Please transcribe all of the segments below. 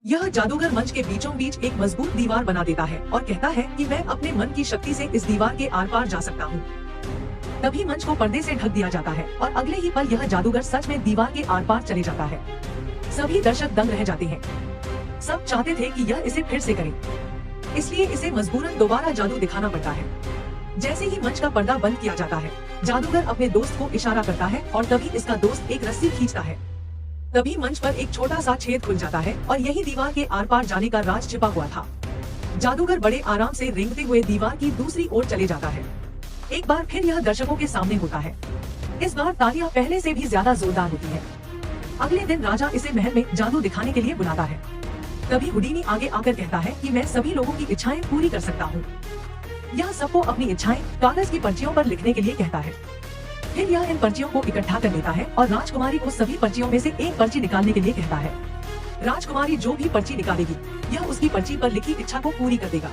यह जादूगर मंच के बीचों बीच एक मजबूत दीवार बना देता है और कहता है कि मैं अपने मन की शक्ति से इस दीवार के आर पार जा सकता हूँ। तभी मंच को पर्दे से ढक दिया जाता है और अगले ही पल यह जादूगर सच में दीवार के आर पार चले जाता है। सभी दर्शक दंग रह जाते हैं। सब चाहते थे कि यह इसे फिर से करे, इसलिए इसे मजबूरन दोबारा जादू दिखाना पड़ता है। जैसे ही मंच का पर्दा बंद किया जाता है, जादूगर अपने दोस्त को इशारा करता है और तभी इसका दोस्त एक रस्सी खींचता है। तभी मंच पर एक छोटा सा छेद खुल जाता है और यही दीवार के आर पार जाने का राज छिपा हुआ था। जादूगर बड़े आराम से रेंगते हुए दीवार की दूसरी ओर चले जाता है। एक बार फिर यह दर्शकों के सामने होता है। इस बार तालियां पहले से भी ज्यादा जोरदार होती है। अगले दिन राजा इसे महल में जादू दिखाने के लिए बुलाता है। तभी हुडीनी आगे आकर कहता है कि मैं सभी लोगों की इच्छाएं पूरी कर सकता हूँ। यह सबको अपनी इच्छाएं कागज की पर्चियों पर लिखने के लिए कहता है। फिर यह इन पर्चियों को इकट्ठा कर लेता है और राजकुमारी को सभी पर्चियों में से एक पर्ची निकालने के लिए कहता है। राजकुमारी जो भी पर्ची निकालेगी, यह उसकी पर्ची पर लिखी इच्छा को पूरी कर देगा।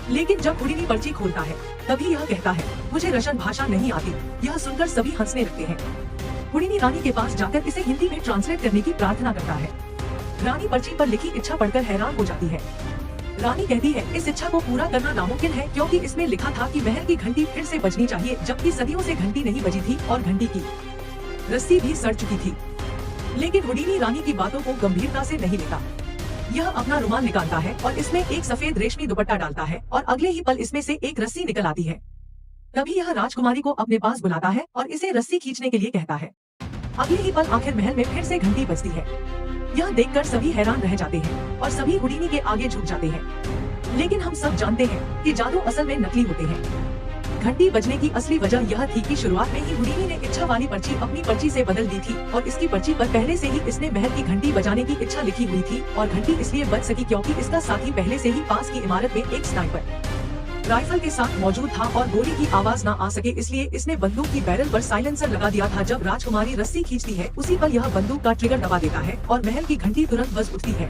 लेकिन जब हुडीनी पर्ची खोलता है, तभी यह कहता है, मुझे रशियन भाषा नहीं आती। यह सुनकर सभी हंसने लगते हैं। हुडीनी रानी के पास जाकर इसे हिंदी में ट्रांसलेट करने की प्रार्थना करता है। रानी पर्ची पर लिखी इच्छा पढ़कर हैरान हो जाती है। रानी कहती है, इस इच्छा को पूरा करना नामुमकिन है क्योंकि इसमें लिखा था कि महल की घंटी फिर से बजनी चाहिए, जबकि सदियों से घंटी नहीं बजी थी और घंटी की रस्सी भी सड़ चुकी थी। लेकिन हुडीनी रानी की बातों को गंभीरता से नहीं लेता। यह अपना रुमाल निकालता है और इसमें एक सफेद रेशमी दुपट्टा डालता है और अगले ही पल इसमें से एक रस्सी निकल आती है। तभी यह राजकुमारी को अपने पास बुलाता है और इसे रस्सी खींचने के लिए कहता है। अगले ही पल आखिर महल में फिर से घंटी बजती है। यह देखकर सभी हैरान रह जाते हैं और सभी हुडीनी के आगे झुक जाते हैं। लेकिन हम सब जानते हैं कि जादू असल में नकली होते हैं। घंटी बजने की असली वजह यह थी कि शुरुआत में ही हुडीनी ने इच्छा वाली पर्ची अपनी पर्ची से बदल दी थी और इसकी पर्ची पर पहले से ही इसने महल की घंटी बजाने की इच्छा लिखी हुई थी और घंटी इसलिए बज सकी क्योंकि इसका साथी पहले से ही पास की इमारत में एक स्नाइपर राइफल के साथ मौजूद था और गोली की आवाज न आ सके, इसलिए इसने बंदूक की बैरल पर साइलेंसर लगा दिया था। जब राजकुमारी रस्सी खींचती है, उसी पर यह बंदूक का ट्रिगर दबा देता है और महल की घंटी तुरंत बज उठती है।